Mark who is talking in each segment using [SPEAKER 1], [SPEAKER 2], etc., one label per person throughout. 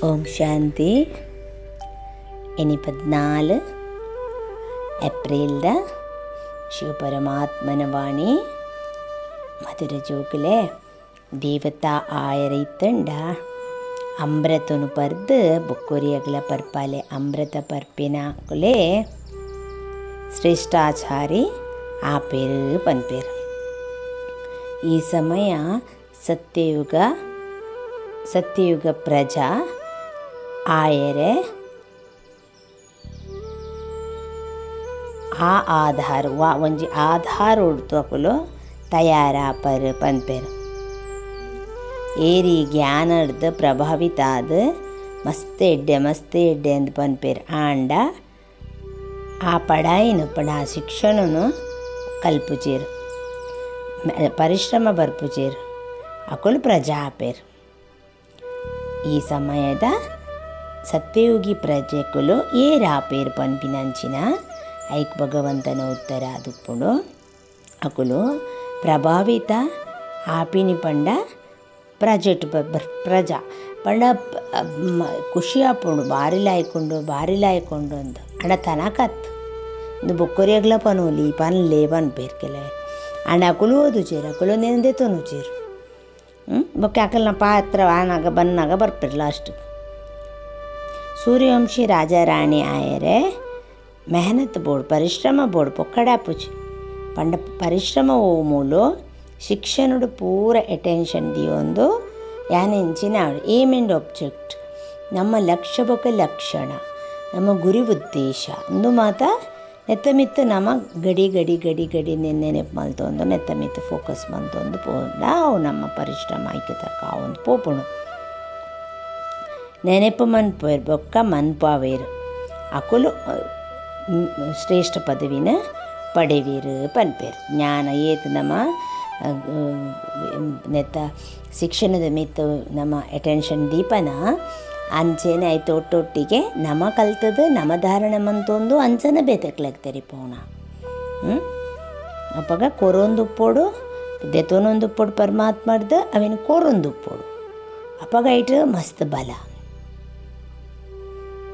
[SPEAKER 1] ഓം ശാന്തി. ഇനി 14 ಏಪ್ರಿಲ್ದ ಶಿವಪರಮಾತ್ಮನ ವಾಣಿ ಮಧುರ ಜೋಕುಲೆ ದೇವತ ಆಯರೈತಂಡ ಅಮೃತನು ಪರ್ದು ಬೊಕ್ಕೊರಿಯಗಲ ಪರ್ಪಾಲೆ ಅಮೃತ ಪರ್ಪಿನ ಕುಲೆ ಶ್ರೇಷ್ಠಾಚಾರಿ ಆ ಪೇರು ಪನ್ಪೇರು. ಈ ಸಮಯ ಸತ್ಯಯುಗ ಪ್ರಜಾ ಆಯರೆ ಆ ಆಧಾರ ಒಂಜಿ ಆಧಾರ ಉಡ್ತು ಅಕುಲು ತಯಾರಾಪರ್ ಪನ್ಪೇರು. ಏರಿ ಜ್ಞಾನದ ಪ್ರಭಾವಿತ ಆದ ಮಸ್ತ್ ಎಡ್ಡೆ ಅಂದು ಪನ್ಪೇರು. ಆಂಡ ಆ ಪಡಾಯಿನು ಆ ಶಿಕ್ಷಣನು ಕಲ್ಪುಚೇರು, ಪರಿಶ್ರಮ ಬರ್ಪುಚೇರು, ಅಕುಲು ಪ್ರಜಾ ಆಪೇರು. ಈ ಸಮಯದ ಸತ್ಯಯುಗಿ ಪ್ರಜೆಕುಲು ಏರಾಪೇರು ಪನ್ಪಿನಂಚಿನ ಐಕ್ ಭಗವಂತನ ಉತ್ತರ ದುಪ್ಪುಡು. ಅಕುಲು ಪ್ರಭಾವಿತ ಆಪಿನಿ ಪಂಡ ಪ್ರಾಜೆಕ್ಟ್ ಪ್ರಜಾ ಪಂಡ ಖುಷಿ ಆಪುಂಡು ಬಾರಿಲಾಯ್ಕೊಂಡು ಅಂದು ಅಣ್ಣ ತನಕತ್ತು ಒಂದು ಬೊಕ್ಕೊರಿಯಗ್ಲ ಪನೋಲಿ ಪನ್ಲೇ ಪನ್ಪೇರು ಕೆಲ ಅಣ್ಣ ಅಕುಲು ಓದುಚೇರು, ಅಕುಲು ನೆಂದೆ ತೊನುಚೇರು. ಬೊಕ್ಕೆ ಅಕಲ್ನ ಪಾತ್ರ ಆನಾಗ ಬನ್ನಾಗ ಬರ್ಪೇರು ಲಾಸ್ಟ್. ಸೂರ್ಯವಂಶಿ ರಾಜಾ ರಾಣಿ ಆಯರೆ ಮೆಹನತ್ ಬೋರ್ಡ್ ಪರಿಶ್ರಮ ಬೋರ್ಡ್ ಪೊಕ್ಕಡಾಪುಜಿ ಪಂಡ ಪರಿಶ್ರಮ ಓ ಮೂಲು ಶಿಕ್ಷಣಡು ಪೂರ ಅಟೆನ್ಷನ್ ದಿಯೊಂದು ಯಾನೆಂಚಿನ ಏಮ್ ಆ್ಯಂಡ್ ಆಬ್ಜೆಕ್ಟ್ ನಮ್ಮ ಲಕ್ಷ್ಯ ಬೊಕ್ಕ ಲಕ್ಷಣ ನಮ್ಮ ಗುರಿ ಉದ್ದೇಶ ಒಂದು ಮಾತ ನೆತ್ತಮಿತ್ತು ನಮ್ಮ ಗಡಿ ನೆನೆಪು ಮಲ್ತೊಂದು ನೆತ್ತಮಿತ್ತು ಫೋಕಸ್ ಮಂತೊಂದು ಪೋಂಡ ಅವು ನಮ್ಮ ಪರಿಶ್ರಮ ಐಕ್ಯತಕ್ಕ ಒಂದು ಪೋಪುಣು ನೆನೆಪು ಮನ್ಪೇರು ಬೊಕ್ಕ ಮನ್ಪಾವೇರು ಅಕುಲು ಶ್ರೇಷ್ಠ ಪದವಿನ ಪಡೆವೀರು ಪನ್ಪೇರು. ಜ್ಞಾನ ಏತು ನಮ್ಮ ನೆತ್ತ ಶಿಕ್ಷಣದ ಮಿತ್ತು ನಮ್ಮ ಅಟೆನ್ಷನ್ ದೀಪನ ಅಂಚೆನೆ ಆಯ್ತು ಒಟ್ಟೊಟ್ಟಿಗೆ ನಮ್ಮ ಕಲ್ತದ್ದು ನಮ್ಮ ಧಾರಣ ಮಂತೊಂದು ಅಂಚನ ಬೇತಕ್ಲಾಗ್ತಾರೆ ಪೋಣ. ಅಪ್ಪಾಗ ಕೊರೊಂದುಪ್ಪೋಡು ದೆತೊನೊಂದುಪ್ಪೋಡು ಪರಮಾತ್ಮಡ್ದು ಅವೇನು ಕೊರೊಂದುಪ್ಪೋಡು ಅಪ್ಪಾಗ ಐಟು ಮಸ್ತ್ ಬಲ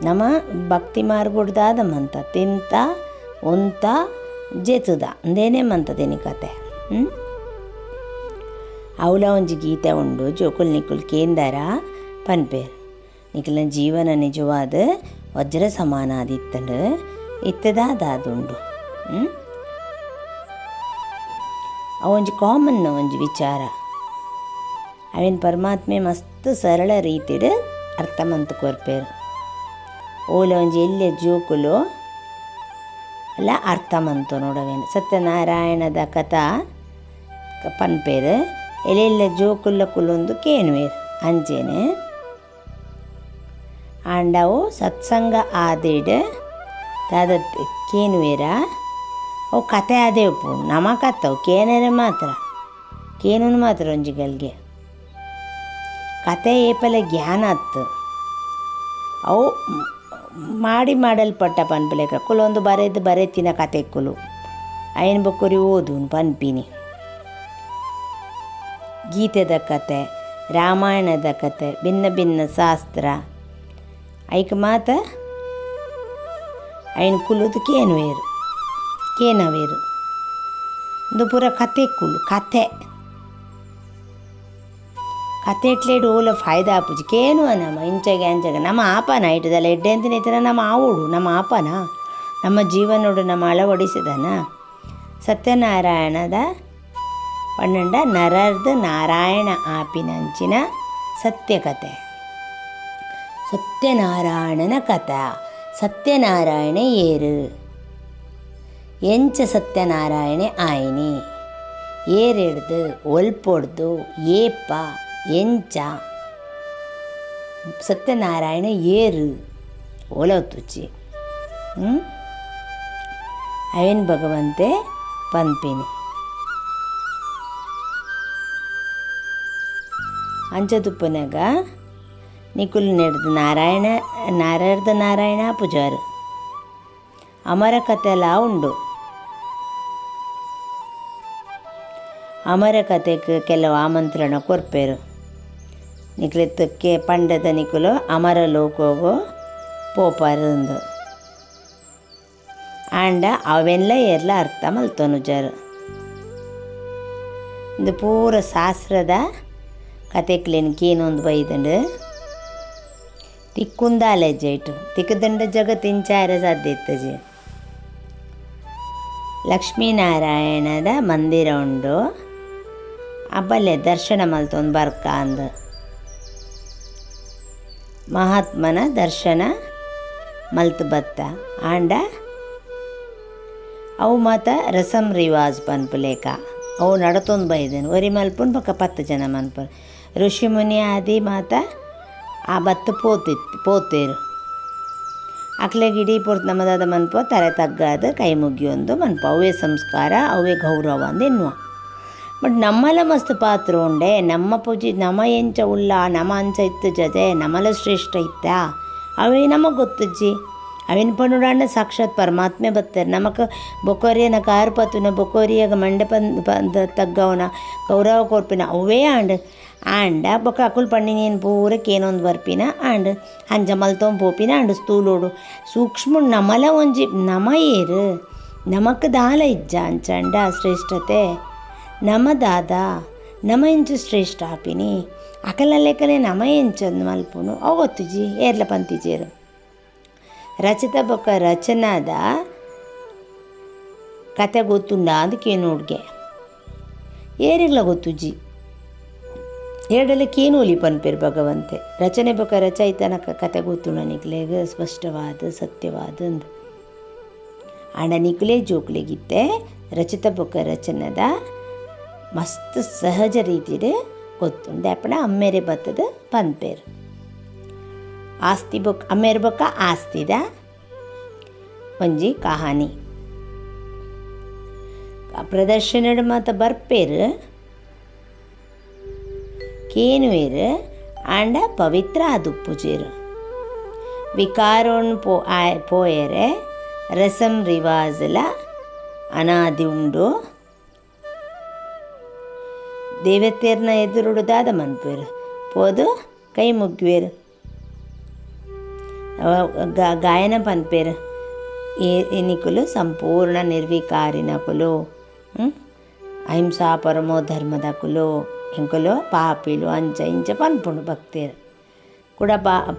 [SPEAKER 1] ನಮ್ಮ ಭಕ್ತಿ ಮಾರ್ಗುಡ್ದಾದ ಮಂತ ತಿಂತ ಒಂತ ಜೆತುದ ಅಂದೇನೆ ಮಂತದೇನಿ ಕತೆ. ಅವಳ ಒಂಜಿ ಗೀತೆ ಉಂಡು ಜೋಕುಲ್ ನಿಕುಲ್ ಕೇಂದರ ಪನ್ಪೇರು. ನಿಖಿಲ ಜೀವನ ನಿಜವಾದ ವಜ್ರ ಸಮಾನ ಆದಿತ್ತಂಡು ಇತ್ತದಾದುಂಡು. ಅವೊಂಜಿ ಕಾಮನ್ ಒಂಜಿ ವಿಚಾರ ಅವೇನು ಪರಮಾತ್ಮೆ ಮಸ್ತ್ ಸರಳ ರೀತಿಡ್ ಅರ್ಥ ಮಂತು ಕೊರ್ಪೇರು. ಓಲ ಒಂಜಿ ಎಲ್ಲೆ ಜೋಕುಲು ಎಲ್ಲ ಅರ್ಥ ಮಂತು ನೋಡವೇನು ಸತ್ಯನಾರಾಯಣದ ಕಥಾ ಪನ್ಪೇರು. ಎಲ್ಲೆಲ್ಲ ಜೋಕುಲ್ಲ ಕುಲೊಂದು ಕೇನುವೇರು ಅಂಚೆನೆ ಆಂಡವು ಸತ್ಸಂಗ ಆದಿಡ್ ದಾದ ಕೇನುವೇರ ಅವು ಕತೆ ಆದೇ ಉಪ್ಪು ನಮ್ಮ ಕತ್ತವು ಕೇನರೆ ಮಾತ್ರ ಕೇನು ಮಾತ್ರ ಒಂಜಿಗಲ್ಗೆ ಕತೆ ಏಪಲ ಜ್ಞಾನ ಅತ್ತು ಅವು ಮಾಡಲ್ಪಟ್ಟ ಪನ್ಪಲೇಕ ಕುಲೊಂದು ಬರೆತಿನ ಕತೆ ಕುಲು ಐನ್ ಬೊಕ್ಕುರಿ ಓದು ಪನ್ಪಿನಿ. ಗೀತೆದ ಕತೆ, ರಾಮಾಯಣದ ಕತೆ, ಭಿನ್ನ ಶಾಸ್ತ್ರ ಐಕ್ ಮಾತ ಐನ್ ಕುಲುದು ಕೇನವೇರು ಒಂದು ಪೂರ ಕತೆ ಕುಲು ಕತೆ ಇಟ್ಲೇಡು ಓಲ ಫಾಯ್ದಾ ಆಪುಜಿ ಕೇನು ನಮ್ಮ ಇಂಚಗೆ ನಮ್ಮ ಆಪನ ಇಟ್ಟದಲ್ಲ ಎಡ್ಡೆ ಅಂತ ನಿಂತಿನ ನಮ್ಮ ಆವುಡು ನಮ್ಮ ಆಪನ ನಮ್ಮ ಜೀವನೋಡು ನಮ್ಮ ಅಳವಡಿಸಿದನ. ಸತ್ಯನಾರಾಯಣದ ಪನ್ನಂಡ ನರರ್ದು ನಾರಾಯಣ ಆಪಿನಂಚಿನ ಸತ್ಯಕತೆ ಸತ್ಯನಾರಾಯಣನ ಕಥಾ. ಸತ್ಯನಾರಾಯಣ ಏರು ಎಂಚ ಸತ್ಯನಾರಾಯಣ ಆಯ್ನಿ ಏರೆಡ್ದು ಒಲ್ಪೊಡ್ದು ಏಪ ಎಂಚ ಸತ್ಯನಾರಾಯಣ ಏರು ಓಲವತ್ತುಚ್ಚಿ ಅವೇನು ಭಗವಂತೆ ಪನ್ಪಿನಿ ಅಂಚದುಪ್ಪನಾಗ ನಿಕುಲ್ ನೆಡ್ದು ನಾರಾಯಣದ ನಾರಾಯಣ ಪೂಜಾರು ಅಮರ ಕಥೆ ಎಲ್ಲ ಉಂಡು. ಅಮರ ಕಥೆಗೆ ಕೆಲವು ಆಮಂತ್ರಣ ಕೊರ್ಪೇರು. ನಿಕ್ಲೆತ್ತಕ್ಕೆ ಪಂಡದ ನಿಕುಲು ಅಮರ ಲೋಕೋಗೋ ಪೋಪಾರಂದು ಆಂಡ ಅವೆಲ್ಲ ಎಲ್ಲ ಅರ್ಥ ಮಲ್ತೊನು ಜರು. ಇದು ಪೂರ ಶಾಸ್ತ್ರದ ಕತೆಕ್ಲೇನು ಏನೊಂದು ಬೈದಂಡು ತಿಕ್ಕುಂದಾಲೆ ಜೈಟು ತಿಕ್ಕದಂಡ ಜಗ ತಿಂಚಾರ ಸಾಧ್ಯ ಇತ್ತಜಿ. ಲಕ್ಷ್ಮೀನಾರಾಯಣದ ಮಂದಿರ ಉಂಡು, ಅಬ್ಬಲ್ಲೇ ದರ್ಶನ ಮಲ್ತೊಂದು ಬರ್ಕ ಅಂದ ಮಹಾತ್ಮನ ದರ್ಶನ ಮಲ್ತು ಬತ್ತ ಆಂಡ ಅವು ಮಾತ ರಸಂ ರಿವಾಜ್ ಪನ್ಪುಲೇಕ ಅವು ನಡತೊಂದು ಬೈದನು ಒರಿ ಮಲ್ಪುನ್ ಪಕ್ಕ 10 ಜನ ಮನ್ಪರು ಋಷಿ ಮುನಿ ಆದಿ ಮಾತ ಆ ಬತ್ತು ಪೋತೇರು ಅಕ್ಲೆಗೆ ಇಡೀ ಪೂರ್ತಿ ನಮ್ಮದಾದ ಮನ್ಪ ತಲೆ ತಗ್ಗಾದ ಕೈ ಮುಗಿಯೊಂದು ಮನ್ಪ ಅವೇ ಸಂಸ್ಕಾರ ಅವೇ ಗೌರವ ಅಂದು ಎನ್ನುವ. ಬಟ್ ನಮ್ಮಲ ಮಸ್ತ್ ಪಾತ್ರ ಉಂಡೆ ನಮ್ಮ ಪೂಜಿ ನಮ ಎಂಚ ಉಲ್ಲ ನಮ ಅಂಚ ಇತ್ತು ಜದೆ ನಮ್ಮಲ ಶ್ರೇಷ್ಠ ಇತ್ತ ಅವೇ ನಮಗೆ ಗೊತ್ತಜ್ಜಿ ಅವಿನ ಪನುಡಾಂಡ ಸಾಕ್ಷಾತ್ ಪರಮಾತ್ಮೆ ಬತ್ತಾರೆ ನಮಕ್ ಬೊಕೋರಿಯನ ಕಾರು ಪತ್ತುನ ಬೊಕೋರಿಯಾಗ ಮಂಡೆ ತಗ್ಗವನ ಗೌರವ ಕೊರ್ಪಿನ ಅವೇ ಆಂಡ ಬೊಕ್ಕ ಅಕುಲ್ ಪಣ್ಣಿನೇನು ಪೂರಕ್ಕೆ ಏನೊಂದು ಬರ್ಪಿನ ಆಂಡ್ ಅಂಜ ಮಲ್ತೊಂದು ಪೋಪಿನ ಆಂಡ್ ಸ್ಥೂಲೋಡು ಸೂಕ್ಷ್ಮ ನಮಲ ಒಂಜಿ ನಮ ಏರು ನಮಕ್ ದಾಲ ಇಜ್ಜ ಅಂಚಂಡ ಶ್ರೇಷ್ಠತೆ ನಮ ದಾದ ನಮ ಎಂಚು ಶ್ರೇಷ್ಠ ಆಪಿನಿ ಅಕಲ ಲೆಕ್ಕಲೆ ನಮ ಎಂಚಂದು ಮಲ್ಪುನು ಅವು ಗೊತ್ತುಜಿ ಏರ್ಲ ಪಂತಿಜೇರು ರಚಿತ ಬೊಕ್ಕ ರಚನಾದ ಕತೆ ಗೊತ್ತುಂಡ ಅದಕ್ಕೆ ನೋಡ್ಗೆ ಏರಿಗ್ಲ ಗೊತ್ತುಜಿ ಎರಡಲ್ಲಕ್ಕೇನು ಒಲಿ ಪನ್ಪೇರು ಭಗವಂತೆ ರಚನೆ ಬೊಕ್ಕ ರಚಯಿತನ ಕತೆ ಗೊತ್ತುಂಡ ನಿಕ್ಲೆಗ ಸ್ಪಷ್ಟವಾದ ಸತ್ಯವಾದ ಅಂದು ಆಂಡ ನಿಕ್ಲೆ ಜೋಕ್ಲೆಗಿತ್ತೆ ರಚಿತ ಬೊಕ್ಕ ರಚನದ ಮಸ್ತ್ ಸಹಜ ರೀತಿಡೆ ಗೊತ್ತುಂಡ ಅಪ್ಪಣ ಅಮ್ಮೇರೆ ಬತ್ತದ ಪನ್ಪೇರು ಆಸ್ತಿ ಬೊಕ್ಕ ಅಮ್ಮೇರ ಬೊಕ್ಕ ಆಸ್ತಿದ ಒಂಜಿ ಕಹಾನಿ ಪ್ರದರ್ಶನಡು ಮಾತ ಬರ್ಪೇರು ಕೇನುವೇರು ಆಂಡ ಪವಿತ್ರ ಆದುಪ್ಪುಜೇರು ವಿಕಾರೋನ್ ಪೋಯರೆ ರಸಂ ರಿವಾಜಲ ಅನಾದಿ ಉಂಡು ದೇವತೆರ್ನ ಎದುರುಡುದಾದ ಮನ್ಪೇರು ಪೋದು ಕೈ ಮುಗ್ವೇರು ಗಾಯನ ಪನ್ಪೇರು ಎನಿಕುಲು ಸಂಪೂರ್ಣ ನಿರ್ವಿಕಾರಿನಕುಲು ಅಹಿಂಸಾ ಪರಮೋ ಧರ್ಮದಕುಲು ಎಂಕುಲು ಪಾಪಿಲು ಅಂಚ ಇಂಚ ಪನ್ಪುಂಡು ಭಕ್ತೇರು ಕೂಡ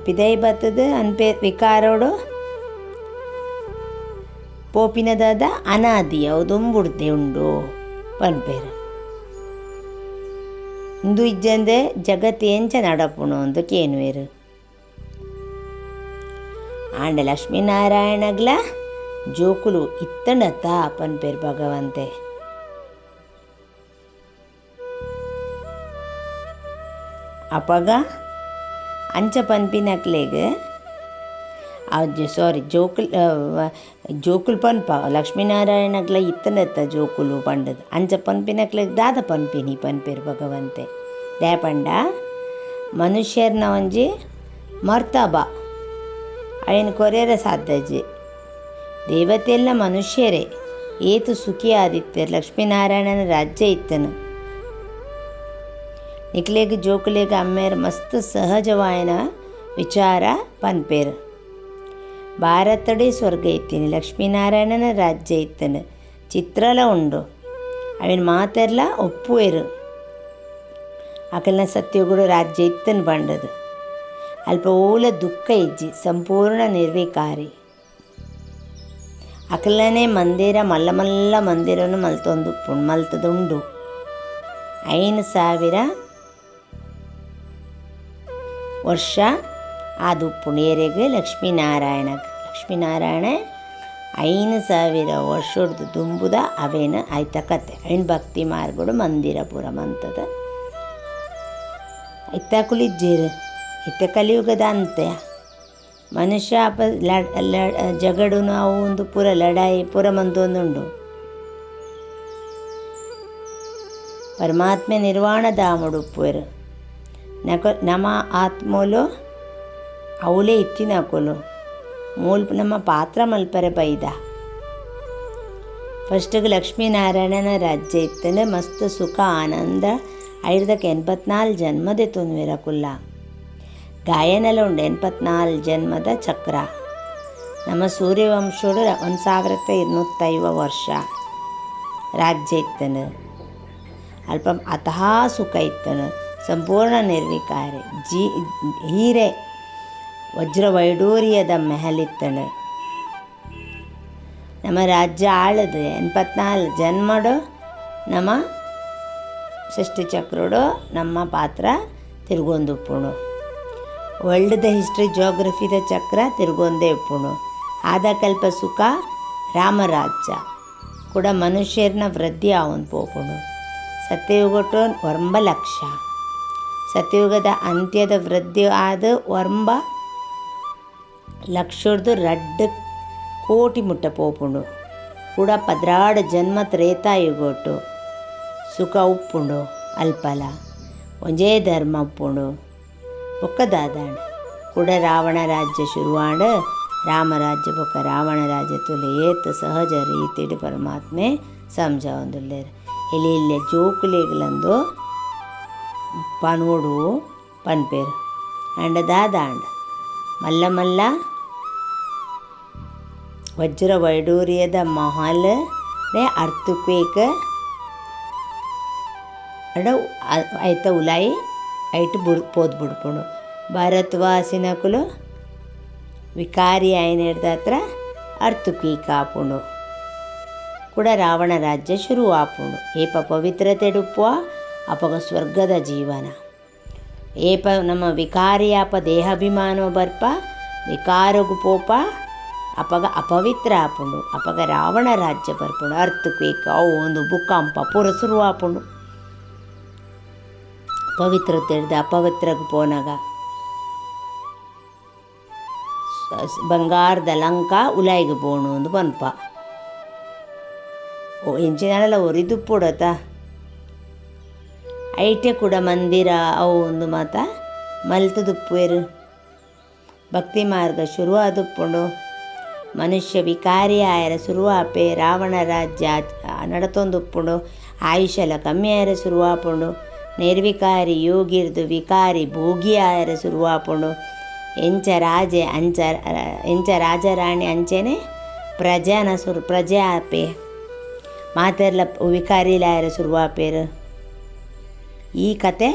[SPEAKER 1] ಪಿದೈ ಬತ್ತದ ಅನ್ಪೇ ವಿಕಾರೋಡು ಪೋಪಿನದಾದ ಅನಾದಿ ಅವುದುಂಬುಡ್ದೆ ಉಂಡು ಪನ್ಪೇರು ಇಂದು ಇಜ್ಜಂದೆ ಜಗತ್ತು ಎಂಚ ನಡಪುಣು ಅಂದು ಕೇನುವೇರು ಆಂಡ ಲಕ್ಷ್ಮೀನಾರಾಯಣಗ್ಲ ಜೋಕುಲು ಇತ್ತಂಡತ್ತ ಪನ್ಪೇರು ಭಗವಂತೆ ಅಪಗ ಅಂಚ ಪನ್ಪಿನಕ್ಲೆಗ್ ಜೋಕುಲು ಪನ್ಪ ಲಕ್ಷ್ಮೀನಾರಾಯಣಗ್ಲ ಇತ್ತಂಡತ್ತ ಜೋಕುಲು ಪಂಡದು ಅಂಚ ಪನ್ಪಿನಕ್ಲೆಗ್ ದಾದ ಪನ್ಪಿನಿ ಪನ್ಪೇರು ಭಗವಂತೆ ದೇ ಪಂಡ ಮನುಷ್ಯರ್ನ ಒಂಜಿ ಮರ್ತಬ ಅವೇನು ಕೊರೆಯರ ಸಾಧ್ಯಜಿ ದೇವತೆಲ್ಲ ಮನುಷ್ಯರೇ ಏತು ಸುಖಿ ಆದಿತ್ಯರು ಲಕ್ಷ್ಮೀನಾರಾಯಣನ ರಾಜ್ಯ ಇತ್ತನು ನಿಕ್ಲೆಗ್ ಜೋಕುಲೆಗ್ ಅಮ್ಮೇರು ಮಸ್ತ್ ಸಹಜವಾಯನ ವಿಚಾರ ಪನ್ಪೇರು ಭಾರತಡೆ ಸ್ವರ್ಗ ಇತ್ತೀನಿ ಲಕ್ಷ್ಮೀನಾರಾಯಣನ ರಾಜ್ಯ ಇತ್ತನು ಚಿತ್ರಲ ಉಂಡು ಅವಿನ ಮಾತೆರ್ಲ ಒಪ್ಪುವೆರು ಅಕಲ್ನ ಸತ್ಯಗುಡು ರಾಜ್ಯ ಇತ್ತನು ಪಂಡದು ಅಲ್ಪ ಓಲ ದುಃಖ ಇಜ್ಜಿ ಸಂಪೂರ್ಣ ನಿರ್ವಿಕಾರಿ ಅಕಲನೇ ಮಂದಿರ ಮಲ್ಲ ಮಲ್ಲ ಮಂದಿರನು ಮಲ್ತದುಂಡು 5,000 ವರ್ಷ ಆದುಪ್ಪುಂಡು ಏರೆಗ್ ಲಕ್ಷ್ಮೀನಾರಾಯಣ 5,000 ವರ್ಷದ ದುಂಬುದ ಅವೇನ ಆಯ್ತ ಕತೆ ಅವಿನ ಭಕ್ತಿ ಮಾರ್ಗಡು ಮಂದಿರ ಪೂರ ಮಂತದ ಇತ್ತಾಕುಲಿಜ್ಜೇರು ಇತ್ತ ಕಲಿಯುಗದ ಅಂತ್ಯ ಮನುಷ್ಯ ಜಗಡು ನಾವು ಒಂದು ಪೂರ ಲಡಾಯಿ ಪೂರ ಮಂದೊಂದುಂಡು ಪರಮಾತ್ಮ ನಿರ್ವಾಣಧಾಮಡು ಉಪ್ಪುವೆರು ನಮ ಆತ್ಮೋಲು ಅವಲೇ ಇತ್ತಿನಕೊಲು ಮೂಲ್ಪ ನಮ್ಮ ಪಾತ್ರ ಮಲ್ಪರೆ ಬೈದ ಫಸ್ಟಿಗೆ ಲಕ್ಷ್ಮೀನಾರಾಯಣನ ರಾಜ್ಯ ಇತ್ತಂದ್ರೆ ಮಸ್ತ್ ಸುಖ ಆನಂದ 584 ಜನ್ಮದೆ ತೊಂದ್ವೆರ ಕುಲ್ಲ ಗಾಯನಲ್ಲ ಉಂಡು 84 ಜನ್ಮದ ಚಕ್ರ. ನಮ್ಮ ಸೂರ್ಯವಂಶೋಡು 1250 ವರ್ಷ ರಾಜ್ಯ ಇತ್ತನು. ಅಲ್ಪ ಅತಃ ಸುಖ ಇತ್ತನು, ಸಂಪೂರ್ಣ ನಿರ್ವಿಕಾರಿ ಹೀರೆ ವಜ್ರ ವೈಡೂರ್ಯದ ಮೆಹಲಿತ್ತನು. ನಮ್ಮ ರಾಜ್ಯ ಆಳದು 84 ಜನ್ಮಡು ನಮ್ಮ ಸೃಷ್ಟಿಚಕ್ರಡು ನಮ್ಮ ಪಾತ್ರ ತಿರುಗೊಂದು ಉಪ್ಪುಣು. ವರ್ಲ್ಡ್ದ ಹಿಸ್ಟ್ರಿ ಜೋಗ್ರಫಿದ ಚಕ್ರ ತಿರುಗೊಂದೇ ಉಪ್ಪುಣು. ಆದ ಕಲ್ಪ ಸುಖ ರಾಮರಾಜ್ಯ ಕೂಡ ಮನುಷ್ಯರನ್ನ ವೃದ್ಧಿ ಆವೊಂದು ಪೋಪುಣು. ಸತ್ಯಯುಗಟ್ಟು 9 ಲಕ್ಷ, ಸತ್ಯಯುಗದ ಅಂತ್ಯದ ವೃದ್ಧಿ ಆದ 9 ಲಕ್ಷದ್ದು 2 ಕೋಟಿ ಮುಟ್ಟ ಪೋಪುಂಡು. ಕೂಡ 16 ಜನ್ಮ ತ್ರೇತಾಯುಗೊಟ್ಟು ಸುಖ ಉಪ್ಪುಂಡು ಅಲ್ಪಲ ಒಂಜೇ ಧರ್ಮ ಉಪ್ಪುಂಡು ಬೊಕ್ಕದಾದಾಂಡ. ಕೂಡ ರಾವಣ ರಾಜ್ಯ ಶುರುವಾಂಡು ರಾಮರಾಜ್ಯ ಬೊಕ್ಕ ರಾವಣ ರಾಜ್ಯ ತುಲೆ ಏತ್ ಸಹಜ ರೀತಿಡು ಪರಮಾತ್ಮೆ ಸಂಜಾವೊಂದುಲ್ಲೇರು. ಇಲ್ಲಿ ಜೋಕುಲೆಗಳಂದು ಪನೋಡು ಪನ್ಪೇರು ಅಂಡ ದಾದಾಂಡ ಮಲ್ಲ ಮಲ್ಲ ವಜ್ರ ವೈಡೂರ್ಯದ ಮಹಲ್ ಅರ್ಥಕ್ವೇಕ್ ಅಡ ಐತ ಉಲಾಯಿ ಐಟ್ ಪೋದು ಬಿಡ್ಪುಂಡು. ಭಾರತವಾಸಿನಕುಲು ವಿಕಾರಿ ಆಯ್ನ ಹಿಡ್ದತ್ರ ಅರ್ಥಕ್ವೇಕ್ ಆಪುಂಡು. ಕೂಡ ರಾವಣ ರಾಜ್ಯ ಶುರು ಆಪುಂಡು. ಏಪ ಪವಿತ್ರತೆ ಡುಪ್ಪುವ ಅಪಗ ಸ್ವರ್ಗದ ಜೀವನ. ಏಪ ನಮ್ಮ ವಿಕಾರಿಯಾಪ ದೇಹಾಭಿಮಾನೋ ಬರ್ಪ ವಿಕಾರಗು ಪೋಪ ಅಪಗ ಅಪವಿತ್ರ ಆಪುಂಡು. ಅಪಗ ರಾವಣ ರಾಜ್ಯ ಬರ್ಪುಂಡು. ಅರ್ಥಕ್ವೇಕ್ ಅವು ಒಂದು ಭೂಕಂಪ ಪೂರ ಶುರು ಆಪುಂಡು. ಪವಿತ್ರತೆ ಹಿಡ್ದು ಅಪವಿತ್ರಗೆ ಪೋನಾಗ ಬಂಗಾರದ ಲಂಕ ಉಲಾಯಿಗೆ ಬೋಣು ಒಂದು ಪನ್ಪ ಎಂಚಿನಲ್ಲ ಒರಿದು ಪುಡತ ಐಟೆ ಕೂಡ ಮಂದಿರ ಅವು ಒಂದು ಮಾತ ಮಲ್ತದುಪ್ಪುವೆರು. ಭಕ್ತಿ ಮಾರ್ಗ ಶುರುವಾದುಪ್ಪುಂಡು. ಮನುಷ್ಯ ವಿಕಾರಿ ಆಯರ ಶುರುವಾಪೆ ರಾವಣ ರಾಜ್ಯ ನಡತೊಂದುಪ್ಪುಂಡು. ಆಯುಷಲ ಕಮ್ಮಿ ಆಯರ ಶುರುವಾಪುಂಡು. ನಿರ್ವಿಕಾರಿ ಯೋಗಿರ್ದು ವಿಕಾರಿ ಭೋಗಿ ಆಯರ ಶುರುವಾಪುಂಡು. ಎಂಚ ರಾಜರಾಣಿ ಅಂಚೆನೆ ಪ್ರಜಾನ ಪ್ರಜೆ ಆಪೆ ಮಾತೆರ್ಲ ವಿಕಾರಿಲಾಯರ ಶುರುವಾಪೇರು. ಈ ಕತೆ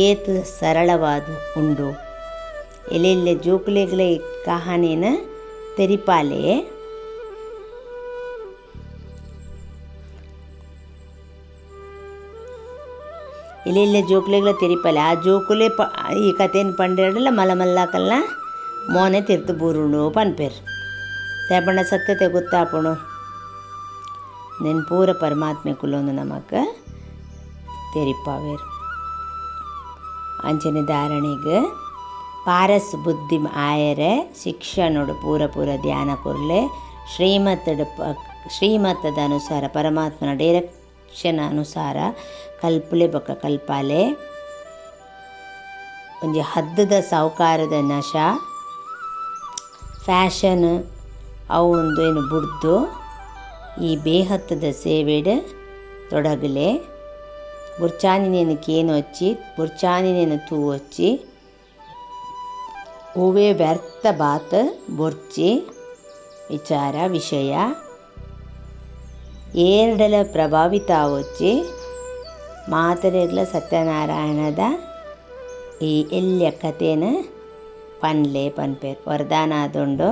[SPEAKER 1] ಏತ್ ಸರಳವಾದ ಉಂಡು. ಎಲ್ಲೆಲ್ಲೆ ಜೋಕುಲೆಗಳ ಕಹಾನಿನ ತೆರಿಪಾಲೆ ಎಲ್ಲೆಲ್ಲೆ ಜೋಕುಲೆಗಳ ತೆರಿಪಾಲೆ ಆ ಜೋಕುಲೆ ಈ ಕಥೆಯನ್ನು ಪಂಡಿರಲ್ಲ ಮಲಮಲ್ಲಾಕಲ್ನ ಮೋನೆ ತಿರ್ತು ಬೂರುಂಡು ಪನ್ಪೇರು. ತೇಪಣ್ಣ ಸತ್ಯತೆ ಗೊತ್ತಾಪುಣು ನೆನ್ ಪೂರ ಪರಮಾತ್ಮೆ ಕುಲೊಂದು ನಮಕ್ ತೆರಿಪಾವೇರು. ಅಂಚನೆ ಧಾರಣೆಗೆ ಪಾರಸ್ ಬುದ್ಧಿ ಆಯರೆ ಶಿಕ್ಷಣೋಡು ಪೂರ ಧ್ಯಾನ ಕೊರ್ಲೆ ಶ್ರೀಮತದ ಅನುಸಾರ ಪರಮಾತ್ಮನ ಡೈರೆಕ್ಷನ್ ಅನುಸಾರ ಕಲ್ಪಲೆ ಬೊಕ್ಕ ಕಲ್ಪಾಲೆ ಒಂಜಿ ಹದ್ದದ ಸಾಹುಕಾರದ ನಶ ಫ್ಯಾಷನ್ ಅವು ಒಂದು ಏನು ಬುಡ್ದು ಈ ಬೇಹತ್ತದ ಸೇವೆಡ್ ತೊಡಗಲೆ ಬುರ್ಚಾನಿನೇನು ಕೇನು ಹಚ್ಚಿ ಬುರ್ಚಾನಿನೇನು ತೂ ಹಚ್ಚಿ ಹೂವೇ ವ್ಯರ್ಥ ಬಾತ್ ಬೊರ್ಚಿ ವಿಚಾರ ವಿಷಯ ಏರ್ಡಲ ಪ್ರಭಾವಿತ ಆವೊಚ್ಚಿ ಮಾತರೆಗ್ಲ ಸತ್ಯನಾರಾಯಣದ ಈ ಎಲ್ಯ ಕಥೆನ ಪನ್ಪೇರು. ವರದಾನ ಆದೊಂಡು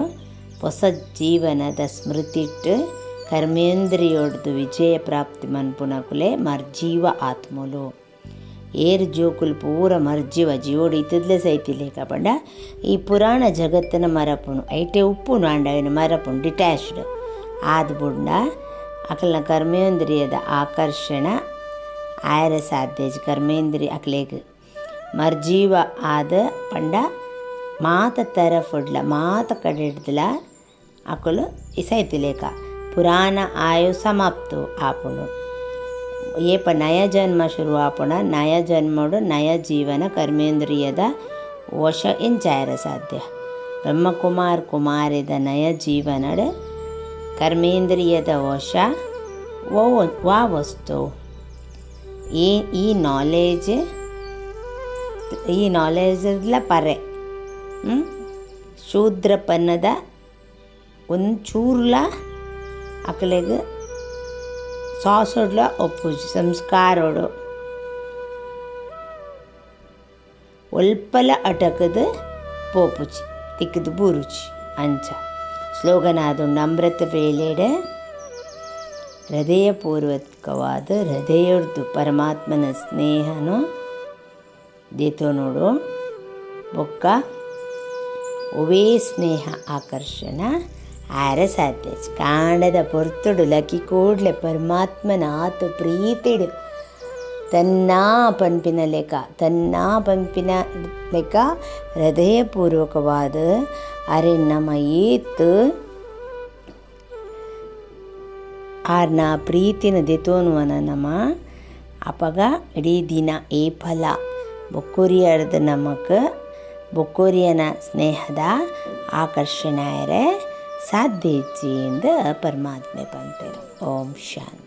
[SPEAKER 1] ಹೊಸ ಜೀವನದ ಸ್ಮೃತಿಟ್ಟು ಕರ್ಮೇಂದ್ರಿಯೋಡ್ದು ವಿಜಯ ಪ್ರಾಪ್ತಿ ಮನ್ಪುನಕುಲೆ ಮರ್ಜೀವ ಆತ್ಮಲು ಏರು ಜೋಕುಲು ಪೂರ ಮರ್ಜೀವ ಜೀವೋಡು ಇತ್ತದ್ಲೆ ಸೈತಿಲೆ ಕಪಂಡ ಈ ಪುರಾಣ ಜಗತ್ತಿನ ಮರಪುಣು ಐಟೆ ಉಪ್ಪುನು ಅಂಡವಿನ ಮರಪುಣು ಡಿಟ್ಯಾಚ್ಡ್ ಆದ ಬುಂಡ ಅಕಲ್ನ ಕರ್ಮೇಂದ್ರಿಯದ ಆಕರ್ಷಣ ಆಯರ ಸಾಧ್ಯ ಕರ್ಮೇಂದ್ರಿಯ ಅಕ್ಲೇಗ್ ಮರ್ಜೀವ ಆದ ಪಂಡ ಮಾತ ತರಫುಡ್ಲ ಮಾತ ಕಡೆಡ್ದಲ ಅಕಲು ಸೈತಿಲೇಕ ಪುರಾಣ ಆಯು ಸಮಾಪ್ತು ಆಪುಂಡು. ಏಪ ನಯ ಜನ್ಮ ಶುರು ಆಪುಣ ನಯ ಜನ್ಮಡು ನಯ ಜೀವನ ಕರ್ಮೇಂದ್ರಿಯದ ವಶ ಎಂಚಾಯರ ಸಾಧ್ಯ. ಬ್ರಹ್ಮಕುಮಾರ್ ಕುಮಾರಿದ ನಯ ಜೀವನಡ ಕರ್ಮೇಂದ್ರಿಯದ ವಶ ವಾ ವಸ್ತು ಈ ನಾಲೆಜ್ಲ ಪರೆ ಶೂದ್ರಪನ್ನದ ಒಂಚೂರ್ಲ ಅಕಲೆಗೆ ಸಾಸೊಡ್ಲ ಒಪ್ಪುಜಿ ಸಂಸ್ಕಾರೋಡು ಒಲ್ಪಲ ಅಟಕದ ಪೋಪುಜಿ ತಿಕ್ಕದು ಬೂರುಚಿ ಅಂಚ ಸ್ಲೋಗನ್ ಆದುಂಡು ಅಮೃತ ವೇಳೆಡೆ ಹೃದಯಪೂರ್ವಕವಾದ ಹೃದಯರ್ದು ಪರಮಾತ್ಮನ ಸ್ನೇಹನು ದೇತೋನೋಡು ಬೊಕ್ಕ ಒವೇ ಸ್ನೇಹ ಆಕರ್ಷಣ ಆರ ಸಾಧ್ಯ ಕಾಂಡದ ಪೊರ್ತುಡು ಲಕ್ಕಿ ಕೂಡಲೇ ಪರಮಾತ್ಮನ ಆತು ಪ್ರೀತಿಡು ತನ್ನಾ ಪಂಪಿನ ಲೆಕ್ಕ ಹೃದಯಪೂರ್ವಕವಾದ ಅರೆ ನಮ್ಮ ಏತ್ ಆರ್ನ ಪ್ರೀತಿನ ದೆತೋನುವನ ನಮ್ಮ ಅಪಗ ಇಡೀ ದಿನ ಏ ಫಲ ಬೊಕ್ಕುರಿಯರ್ದ ನಮಕ್ ಬೊಕ್ಕುರಿಯನ ಸ್ನೇಹದ ಆಕರ್ಷಣೆ ಸಾಧ್ಯ ಇಜ್ಜಿ ಎಂದು ಪರಮಾತ್ಮೆ ಪಂಪೇರು. ಓಂ ಶಾಂತಿ.